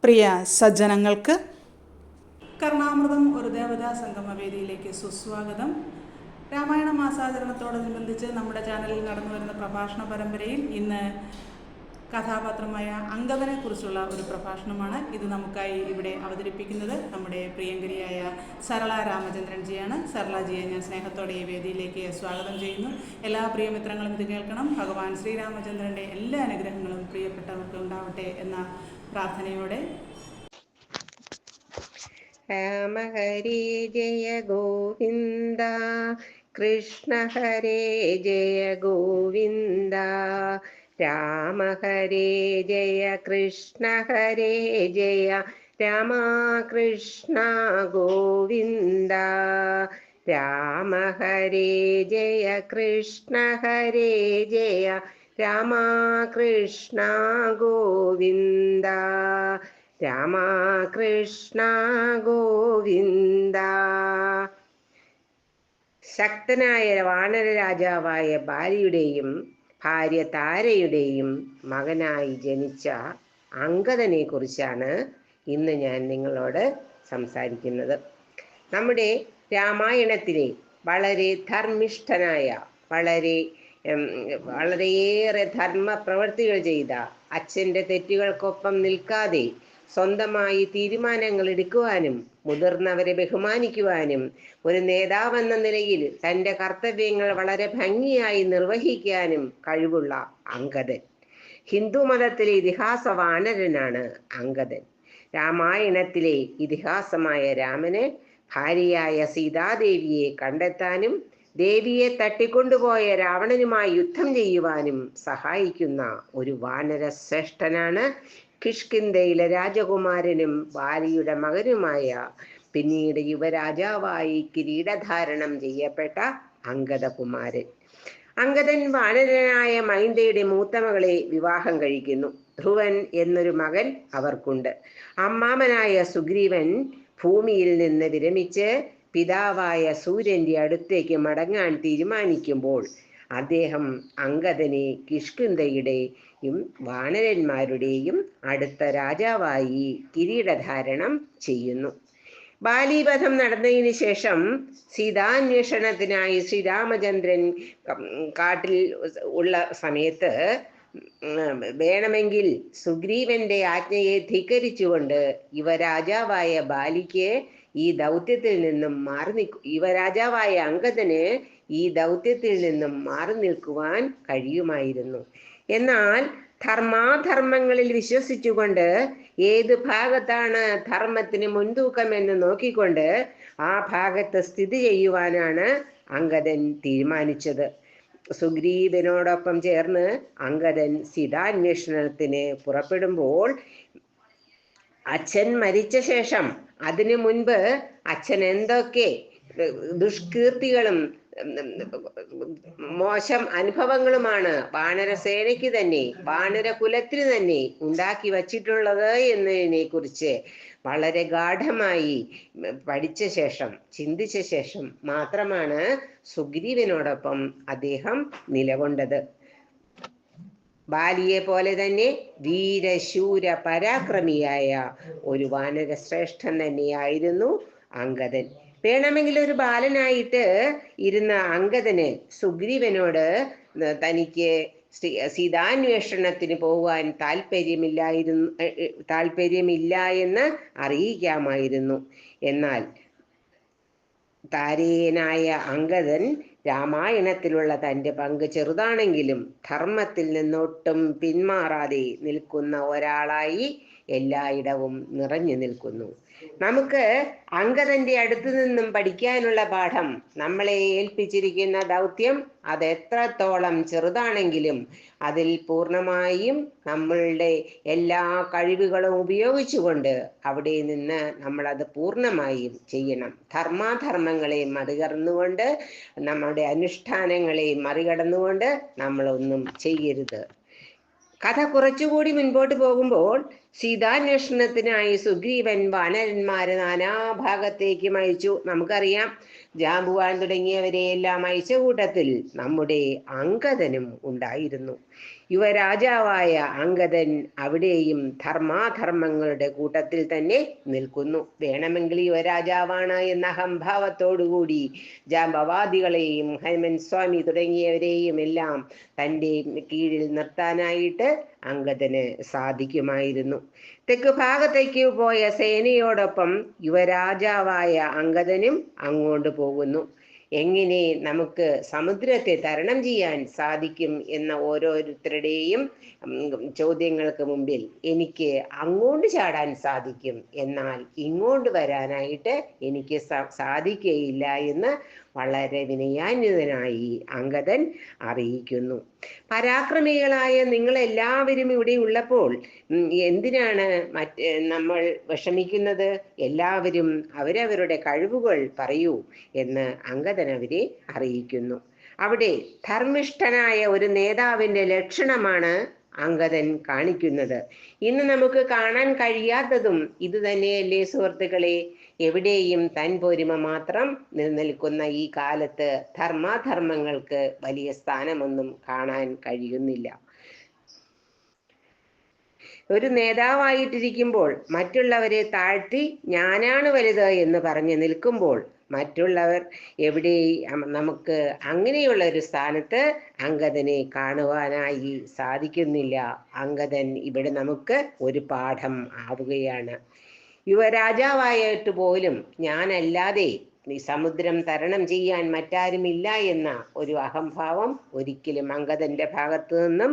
പ്രിയ സജ്ജനങ്ങൾക്ക് കർണാമൃതം ഒരു ദേവതാ സംഗമവേദിയിലേക്ക് സുസ്വാഗതം. രാമായണ മാസാചരണത്തോടനുബന്ധിച്ച് നമ്മുടെ ചാനലിൽ നടന്നു വരുന്ന പ്രഭാഷണ പരമ്പരയിൽ ഇന്ന് കഥാപാത്രമായ അംഗദനെ കുറിച്ചുള്ള ഒരു പ്രഭാഷണമാണ്. ഇത് നമുക്കായി ഇവിടെ അവതരിപ്പിക്കുന്നത് നമ്മുടെ പ്രിയങ്കരിയായ സരള രാമചന്ദ്രൻജിയാണ്. സരളജിയെ ഞാൻ സ്നേഹത്തോടെ ഈ വേദിയിലേക്ക് സ്വാഗതം ചെയ്യുന്നു. എല്ലാ പ്രിയമിത്രങ്ങളും ഇത് കേൾക്കണം. ഭഗവാൻ ശ്രീരാമചന്ദ്രൻ്റെ എല്ലാ അനുഗ്രഹങ്ങളും പ്രിയപ്പെട്ടവർക്ക് ഉണ്ടാവട്ടെ എന്ന പ്രാർത്ഥനയോടെ. രാമ ഹരേ ജയ ഗോവിന്ദ, കൃഷ്ണ ഹരേ ജയ ഗോവിന്ദ. രാമ ഹരേ ജയ കൃഷ്ണ ഹരേ ജയ രാമ കൃഷ്ണ ഗോവിന്ദ. രാമ ഹരേ ജയ കൃഷ്ണ ഹരേ ജയ രാമ കൃഷ്ണ ഗോവിന്ദ. രാമകൃഷ്ണ ഗോവിന്ദ. ശക്തനായ വാനര രാജാവായ ബാലിയുടെയും ഭാര്യ താരയുടെയും മകനായി ജനിച്ച അംഗദനെ കുറിച്ചാണ് ഇന്ന് ഞാൻ നിങ്ങളോട് സംസാരിക്കുന്നത്. നമ്മുടെ രാമായണത്തിലെ വളരെ ധർമ്മിഷ്ഠനായ, വളരെയേറെ ധർമ്മ പ്രവൃത്തികൾ ചെയ്ത, അച്ഛൻ്റെ തെറ്റുകൾക്കൊപ്പം നിൽക്കാതെ സ്വന്തമായി തീരുമാനങ്ങൾ എടുക്കുവാനും മുതിർന്നവരെ ബഹുമാനിക്കുവാനും ഒരു നേതാവെന്ന നിലയിൽ തൻ്റെ കർത്തവ്യങ്ങൾ വളരെ ഭംഗിയായി നിർവഹിക്കാനും കഴിവുള്ള അംഗദൻ. ഹിന്ദു മതത്തിലെ ഇതിഹാസ വാനരനാണ് അംഗദൻ. രാമായണത്തിലെ ഇതിഹാസമായ രാമന് ഭാര്യയായ സീതാദേവിയെ കണ്ടെത്താനും ദേവിയെ തട്ടിക്കൊണ്ടുപോയ രാവണനുമായി യുദ്ധം ചെയ്യുവാനും സഹായിക്കുന്ന ഒരു വാനര ശ്രേഷ്ഠനാണ് കിഷ്കിന്ധയിലെ രാജകുമാരനും ബാലിയുടെ മകനുമായ, പിന്നീട് യുവരാജാവായി കിരീടധാരണം ചെയ്യപ്പെട്ട അംഗദകുമാരൻ. അംഗദൻ വാനരനായ മൈന്ദയുടെ മൂത്ത മകളെ വിവാഹം കഴിക്കുന്നു. ധ്രുവൻ എന്നൊരു മകൻ അവർക്കുണ്ട്. അമ്മാമനായ സുഗ്രീവൻ ഭൂമിയിൽ നിന്ന് വിരമിച്ച് പിതാവായ സൂര്യന്റെ അടുത്തേക്ക് മടങ്ങാൻ തീരുമാനിക്കുമ്പോൾ അദ്ദേഹം അംഗദനെ കിഷ്കിന്ധയുടെയും വാനരന്മാരുടെയും അടുത്ത രാജാവായി കിരീടധാരണം ചെയ്യുന്നു. ബാലിവധം നടന്നതിന് ശേഷം സീതാന്വേഷണത്തിനായി ശ്രീരാമചന്ദ്രൻ കാട്ടിൽ ഉള്ള സമയത്ത് വേണമെങ്കിൽ സുഗ്രീവന്റെ ആജ്ഞയെ ധിക്കരിച്ചുകൊണ്ട് യുവരാജാവായ ബാലിക്ക് ഈ ദൗത്യത്തിൽ നിന്നും യുവരാജാവായ അംഗദന് ഈ ദൗത്യത്തിൽ നിന്നും മാറി നിൽക്കുവാൻ കഴിയുമായിരുന്നു. എന്നാൽ ധർമാധർമ്മങ്ങളിൽ വിശ്വസിച്ചുകൊണ്ട് ഏത് ഭാഗത്താണ് ധർമ്മത്തിന് മുൻതൂക്കമെന്ന് നോക്കിക്കൊണ്ട് ആ ഭാഗത്ത് സ്ഥിതി ചെയ്യുവാനാണ് അംഗദൻ തീരുമാനിച്ചത്. സുഗ്രീവനോടൊപ്പം ചേർന്ന് അംഗദൻ സീതാന്വേഷണത്തിന് പുറപ്പെടുമ്പോൾ അച്ഛൻ മരിച്ച ശേഷം, അതിനു മുൻപ് അച്ഛൻ എന്തൊക്കെ ദുഷ്കീർത്തികളും മോശം അനുഭവങ്ങളുമാണ് വാനരസേനയ്ക്ക് തന്നെ, വാനരകുലത്തിന് തന്നെ ഉണ്ടാക്കി വച്ചിട്ടുള്ളത് എന്നതിനെ കുറിച്ച് വളരെ ഗാഢമായി പഠിച്ച ശേഷം, ചിന്തിച്ച ശേഷം മാത്രമാണ് സുഗ്രീവനോടൊപ്പം അദ്ദേഹം നിലകൊണ്ടത്. ബാലിയെ പോലെ തന്നെ വീരശൂര പരാക്രമിയായ ഒരു വാനര ശ്രേഷ്ഠൻ തന്നെയായിരുന്നു അംഗദൻ. വേണമെങ്കിൽ ഒരു ബാലനായിട്ട് ഇരുന്ന അംഗദന് സുഗ്രീവനോട് തനിക്ക് സീതാന്വേഷണത്തിന് പോകാൻ താല്പര്യമില്ല എന്ന് അറിയിക്കാമായിരുന്നു. എന്നാൽ താരേയനായ അംഗദൻ രാമായണത്തിലുള്ള തൻ്റെ പങ്ക് ചെറുതാണെങ്കിലും ധർമ്മത്തിൽ നിന്നൊട്ടും പിന്മാറാതെ നിൽക്കുന്ന ഒരാളായി എല്ലായിടവും നിറഞ്ഞു നിൽക്കുന്നു. നമുക്ക് അംഗദന്റെ അടുത്തു നിന്നും പഠിക്കാനുള്ള പാഠം, നമ്മളെ ഏൽപ്പിച്ചിരിക്കുന്ന ദൗത്യം അത് എത്രത്തോളം ചെറുതാണെങ്കിലും അതിൽ പൂർണ്ണമായും നമ്മളുടെ എല്ലാ കഴിവുകളും ഉപയോഗിച്ചുകൊണ്ട് അവിടെ നിന്ന് നമ്മളത് പൂർണ്ണമായും ചെയ്യണം. ധർമാധർമ്മങ്ങളെ മറികടന്നുകൊണ്ട്, നമ്മുടെ അനുഷ്ഠാനങ്ങളെ മറികടന്നുകൊണ്ട് നമ്മളൊന്നും ചെയ്യരുത്. കഥ കുറച്ചുകൂടി മുൻപോട്ട് പോകുമ്പോൾ സീതാന്വേഷണത്തിനായി സുഗ്രീവൻ വാനരന്മാരെ നാനാഭാഗത്തേക്ക് അയച്ചു. നമുക്കറിയാം, ജാമ്പുവാൻ തുടങ്ങിയവരെയെല്ലാം അയച്ച കൂട്ടത്തിൽ നമ്മുടെ അംഗദനും ഉണ്ടായിരുന്നു. യുവരാജാവായ അംഗദൻ അവിടെയും ധർമാധർമ്മങ്ങളുടെ കൂട്ടത്തിൽ തന്നെ നിൽക്കുന്നു. വേണമെങ്കിൽ യുവരാജാവാണ് എന്ന അഹംഭാവത്തോടുകൂടി ജാമ്പവാദികളെയും ഹനുമൻ സ്വാമി തുടങ്ങിയവരെയും എല്ലാം തൻ്റെ കീഴിൽ നിർത്താനായിട്ട് അംഗദന് സാധിക്കുമായിരുന്നു. തെക്ക് ഭാഗത്തേക്ക് പോയ സേനയോടൊപ്പം യുവരാജാവായ അംഗദനും അങ്ങോട്ട് പോകുന്നു. എങ്ങനെ നമുക്ക് സമുദ്രത്തെ തരണം ചെയ്യാൻ സാധിക്കും എന്ന ഓരോരുത്തരുടെയും ചോദ്യങ്ങൾക്ക് മുമ്പിൽ എനിക്ക് അങ്ങോട്ട് ചാടാൻ സാധിക്കും, എന്നാൽ ഇങ്ങോട്ട് വരാനായിട്ട് എനിക്ക് സാധിക്കുകയില്ല എന്ന് വളരെ വിനയാന്വിതനായി അംഗദൻ അറിയിക്കുന്നു. പരാക്രമികളായ നിങ്ങളെല്ലാവരും ഇവിടെ ഉള്ളപ്പോൾ എന്തിനാണ് നമ്മൾ വിഷമിക്കുന്നത്? എല്ലാവരും അവരവരുടെ കഴിവുകൾ പറയൂ എന്ന് അംഗദൻ അവരെ അറിയിക്കുന്നു. അവിടെ ധർമ്മിഷ്ഠനായ ഒരു നേതാവിൻ്റെ ലക്ഷണമാണ് അംഗദൻ കാണിക്കുന്നത്. ഇന്ന് നമുക്ക് കാണാൻ കഴിയാത്തതും ഇത് തന്നെയല്ലേ സുഹൃത്തുക്കളെ? എവിടെയും തൻ പോരിമ മാത്രം നിലനിൽക്കുന്ന ഈ കാലത്ത് ധർമാധർമ്മങ്ങൾക്ക് വലിയ സ്ഥാനമൊന്നും കാണാൻ കഴിയുന്നില്ല. ഒരു നേതാവായിട്ടിരിക്കുമ്പോൾ മറ്റുള്ളവരെ താഴ്ത്തി ഞാനാണ് വലുത് എന്ന് പറഞ്ഞ് നിൽക്കുമ്പോൾ മറ്റുള്ളവർ എവിടെ നമുക്ക് അങ്ങനെയുള്ള ഒരു സ്ഥാനത്ത് അംഗദനെ കാണുവാനായി സാധിക്കുന്നില്ല. അംഗദൻ ഇവിടെ നമുക്ക് ഒരു പാഠം ആവുകയാണ്. യുവരാജാവായിട്ട് പോലും ഞാനല്ലാതെ ഈ സമുദ്രം തരണം ചെയ്യാൻ മറ്റാരുമില്ല എന്ന ഒരു അഹംഭാവം ഒരിക്കലും അംഗദന്റെ ഭാഗത്തു നിന്നും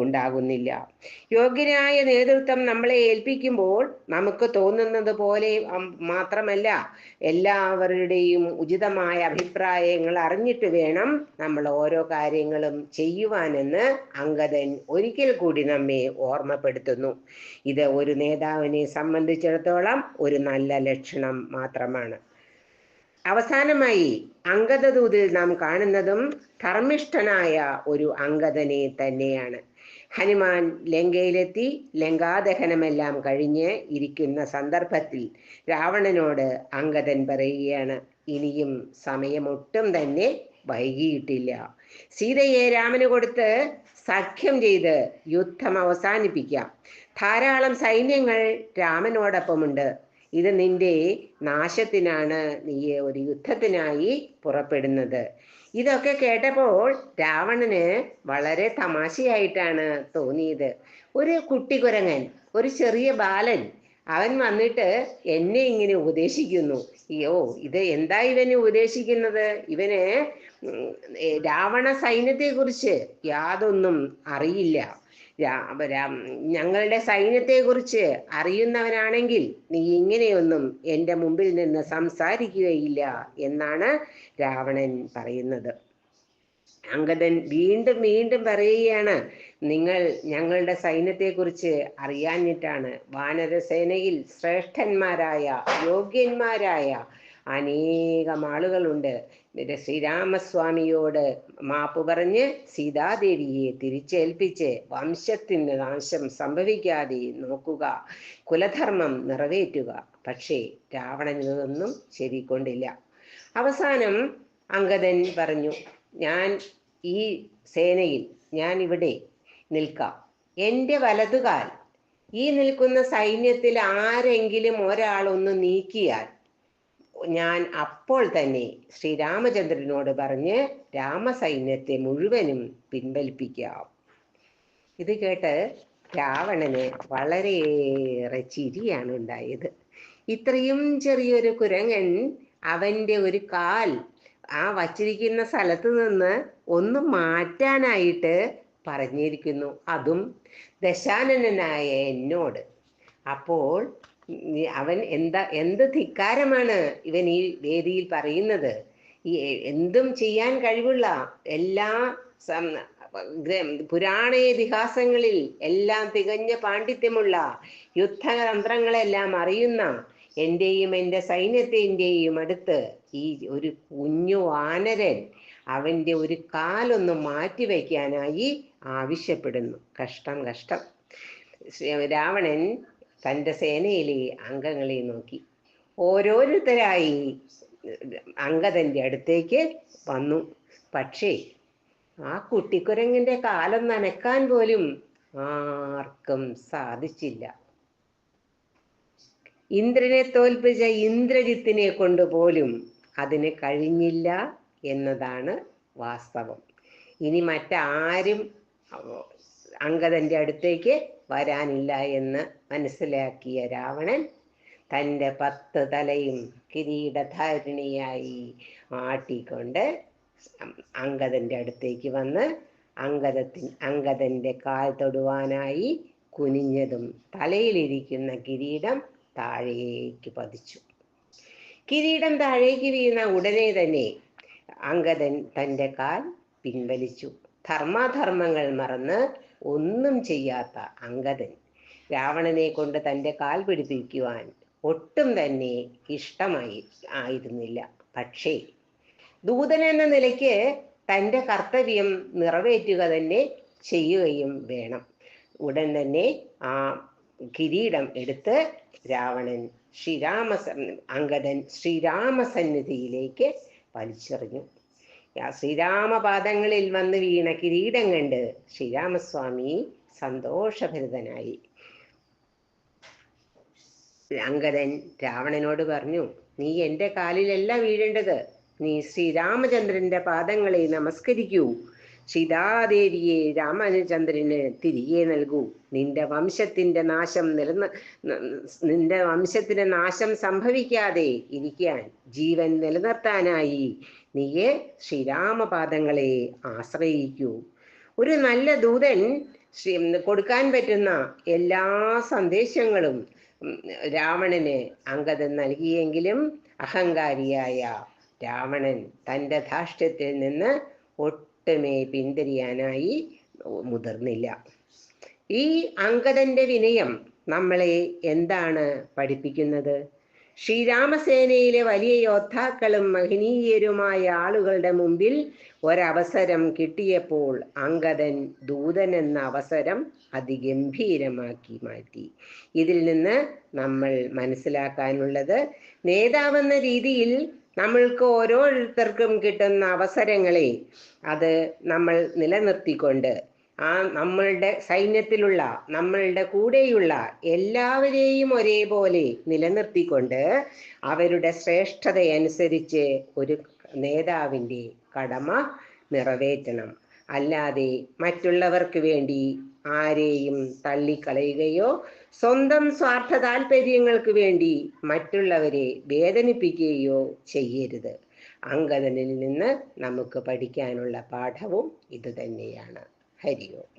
ഉണ്ടാകുന്നില്ല. യോഗ്യനായ നേതൃത്വം നമ്മളെ ഏൽപ്പിക്കുമ്പോൾ നമുക്ക് തോന്നുന്നത് പോലെ മാത്രമല്ല, എല്ലാവരുടെയും ഉചിതമായ അഭിപ്രായങ്ങൾ അറിഞ്ഞിട്ട് വേണം നമ്മൾ ഓരോ കാര്യങ്ങളും ചെയ്യുവാനെന്ന് അംഗദൻ ഒരിക്കൽ കൂടി നമ്മെ ഓർമ്മപ്പെടുത്തുന്നു. ഇത് ഒരു നേതാവിനെ സംബന്ധിച്ചിടത്തോളം ഒരു നല്ല ലക്ഷണം മാത്രമാണ്. അവസാനമായി അംഗദദൂതിൽ നാം കാണുന്നതും ധർമ്മിഷ്ഠനായ ഒരു അംഗദനെ തന്നെയാണ്. ഹനുമാൻ ലങ്കയിലെത്തി ലങ്കാദഹനമെല്ലാം കഴിഞ്ഞ് ഇരിക്കുന്ന സന്ദർഭത്തിൽ രാവണനോട് അംഗദൻ പറയുകയാണ്, ഇനിയും സമയമൊട്ടും തന്നെ വൈകിയിട്ടില്ല. സീതയെ രാമന് കൊടുത്ത് സഖ്യം ചെയ്ത് യുദ്ധം അവസാനിപ്പിക്കാം. ധാരാളം സൈന്യങ്ങൾ രാമനോടൊപ്പമുണ്ട്. ഇത് നിന്റെ നാശത്തിനാണ് നീ ഒരു യുദ്ധത്തിനായി പുറപ്പെടുന്നത്. ഇതൊക്കെ കേട്ടപ്പോൾ രാവണന് വളരെ തമാശയായിട്ടാണ് തോന്നിയത്. ഒരു കുട്ടിക്കുരങ്ങൻ, ഒരു ചെറിയ ബാലൻ, അവൻ വന്നിട്ട് എന്നെ ഇങ്ങനെ ഉപദേശിക്കുന്നു. അയ്യോ, ഇത് എന്താ ഇവന് ഉപദേശിക്കുന്നത്? ഇവന് രാവണ സൈന്യത്തെക്കുറിച്ച് യാതൊന്നും അറിയില്ല. ഞങ്ങളുടെ സൈന്യത്തെക്കുറിച്ച് അറിയുന്നവനാണെങ്കിൽ നീ ഇങ്ങനെയൊന്നും എൻ്റെ മുമ്പിൽ നിന്ന് സംസാരിക്കുകയില്ല എന്നാണ് രാവണൻ പറയുന്നത്. അംഗദൻ വീണ്ടും വീണ്ടും പറയുകയാണ്, നിങ്ങൾ ഞങ്ങളുടെ സൈന്യത്തെക്കുറിച്ച് അറിയാഞ്ഞിട്ടാണ്. വാനരസേനയിൽ ശ്രേഷ്ഠന്മാരായ യോഗ്യന്മാരായ അനേകം ആളുകളുണ്ട്. ശ്രീരാമസ്വാമിയോട് മാപ്പ് പറഞ്ഞ് സീതാദേവിയെ തിരിച്ചേൽപ്പിച്ച് വംശത്തിന് നാശം സംഭവിക്കാതെ നോക്കുക, കുലധർമ്മം നിറവേറ്റുക. പക്ഷേ രാവണൻ ഇതൊന്നും ചെവിക്കൊണ്ടില്ല. അവസാനം അംഗദൻ പറഞ്ഞു, ഞാൻ ഈ സേനയിൽ ഞാൻ ഇവിടെ നിൽക്കാം. എൻ്റെ വലതുകാൽ ഈ നിൽക്കുന്ന സൈന്യത്തിൽ ആരെങ്കിലും ഒരാളൊന്ന് നീക്കിയാൽ ഞാൻ അപ്പോൾ തന്നെ ശ്രീരാമചന്ദ്രനോട് പറഞ്ഞ് രാമസൈന്യത്തെ മുഴുവനും പിൻവലിപ്പിക്കാം. ഇത് കേട്ട് രാവണന് വളരെയേറെ ചിരിയാണ് ഉണ്ടായത്. ഇത്രയും ചെറിയൊരു കുരങ്ങൻ അവൻ്റെ ഒരു കാൽ ആ വച്ചിരിക്കുന്ന സ്ഥലത്ത് നിന്ന് ഒന്ന് മാറ്റാനായിട്ട് പറഞ്ഞിരിക്കുന്നു, അതും ദശാനനായ എന്നോട്. അപ്പോൾ അവൻ എന്ത് ധിക്കാരമാണ് ഇവൻ ഈ വേദിയിൽ പറയുന്നത്? ഈ എന്തും ചെയ്യാൻ കഴിവുള്ള എല്ലാ പുരാണ ഇതിഹാസങ്ങളിൽ എല്ലാം തികഞ്ഞ പാണ്ഡിത്യമുള്ള യുദ്ധതന്ത്രങ്ങളെല്ലാം അറിയുന്ന എൻ്റെയും എൻ്റെ സൈന്യത്തിൻ്റെയും അടുത്ത് ഈ ഒരു കുഞ്ഞു വാനരൻ അവൻ്റെ ഒരു കാലൊന്ന് മാറ്റിവെക്കാനായി ആവശ്യപ്പെടുന്നു. കഷ്ടം കഷ്ടം. രാവണൻ തൻ്റെ സേനയിലെ അംഗങ്ങളെ നോക്കി ഓരോരുത്തരായി അംഗദന്റെ അടുത്തേക്ക് വന്നു. പക്ഷേ ആ കുട്ടിക്കുരങ്ങിന്റെ കാലം നനക്കാൻ പോലും ആർക്കും സാധിച്ചില്ല. ഇന്ദ്രനെ തോൽപ്പിച്ച ഇന്ദ്രജിത്തിനെ കൊണ്ടുപോലും അതിന് കഴിഞ്ഞില്ല എന്നതാണ് വാസ്തവം. ഇനി മറ്റാരും അംഗദന്റെ അടുത്തേക്ക് വരാനില്ല എന്ന് മനസ്സിലാക്കിയ രാവണൻ തൻ്റെ 10 തലയും കിരീടധാരിണിയായി ആട്ടിക്കൊണ്ട് അംഗദന്റെ അടുത്തേക്ക് വന്ന് അംഗദന്റെ കാൽ തൊടുവാനായി കുനിഞ്ഞതും തലയിലിരിക്കുന്ന കിരീടം താഴേക്ക് പതിച്ചു. കിരീടം താഴേക്ക് വീണ ഉടനെ തന്നെ അംഗദൻ തൻ്റെ കാൽ പിൻവലിച്ചു. ധർമാധർമ്മങ്ങൾ മറന്ന് ഒന്നും ചെയ്യാത്ത അംഗദൻ രാവണനെ കൊണ്ട് തൻ്റെ കാൽ പിടിപ്പിക്കുവാൻ ഒട്ടും തന്നെ ആയിരുന്നില്ല. പക്ഷേ ദൂതൻ എന്ന നിലയ്ക്ക് തൻ്റെ കർത്തവ്യം നിറവേറ്റുക തന്നെ ചെയ്യുകയും വേണം. ഉടൻ തന്നെ ആ കിരീടം എടുത്ത് രാവണൻ അംഗദൻ ശ്രീരാമസന്നിധിയിലേക്ക് വലിച്ചെറിഞ്ഞു. ശ്രീരാമപാദങ്ങളിൽ വന്ന് വീണ കിരീടം കണ്ട് ശ്രീരാമസ്വാമി സന്തോഷഭരിതനായി. അംഗദൻ രാവണനോട് പറഞ്ഞു, നീ എൻ്റെ കാലിലല്ല വീഴേണ്ടത്, നീ ശ്രീരാമചന്ദ്രന്റെ പാദങ്ങളെ നമസ്കരിക്കൂ. സീതാദേവിയെ രാമചന്ദ്രന് തിരികെ നൽകൂ. നിന്റെ വംശത്തിന്റെ നാശം സംഭവിക്കാതെ ഇരിക്കാൻ, ജീവൻ നിലനിർത്താനായി നീയെ ശ്രീരാമപാദങ്ങളെ ആശ്രയിക്കൂ. ഒരു നല്ല ദൂതൻ കൊടുക്കാൻ പറ്റുന്ന എല്ലാ സന്ദേശങ്ങളും രാവണന് അംഗദൻ നൽകിയെങ്കിലും അഹങ്കാരിയായ രാവണൻ തൻ്റെ ധാർഷ്ട്യത്തിൽ നിന്ന് ഒട്ടുമേ പിന്തിരിയാനായി മുതിർന്നില്ല. ഈ അംഗദന്റെ വിനയം നമ്മളെ എന്താണ് പഠിപ്പിക്കുന്നത്? ശ്രീരാമസേനയിലെ വലിയ യോദ്ധാക്കളും മഹനീയരുമായ ആളുകളുടെ മുമ്പിൽ ഒരവസരം കിട്ടിയപ്പോൾ അംഗദൻ ദൂതൻ എന്ന അവസരം അതിഗംഭീരമാക്കി മാറ്റി. ഇതിൽ നിന്ന് നമ്മൾ മനസ്സിലാക്കാനുള്ളത്, നേതാവെന്ന രീതിയിൽ നമ്മൾക്ക് ഓരോരുത്തർക്കും കിട്ടുന്ന അവസരങ്ങളെ അത് നമ്മൾ നിലനിർത്തിക്കൊണ്ട് നമ്മളുടെ സൈന്യത്തിലുള്ള നമ്മളുടെ കൂടെയുള്ള എല്ലാവരെയും ഒരേപോലെ നിലനിർത്തിക്കൊണ്ട് അവരുടെ ശ്രേഷ്ഠതയനുസരിച്ച് ഒരു നേതാവിൻ്റെ കടമ നിറവേറ്റണം. അല്ലാതെ മറ്റുള്ളവർക്ക് വേണ്ടി ആരെയും തള്ളിക്കളയുകയോ സ്വന്തം സ്വാർത്ഥ താല്പര്യങ്ങൾക്ക് വേണ്ടി മറ്റുള്ളവരെ വേദനിപ്പിക്കുകയോ ചെയ്യരുത്. അംഗദനിൽ നിന്ന് നമുക്ക് പഠിക്കാനുള്ള പാഠവും ഇതുതന്നെയാണ്. ഹരി ഓം.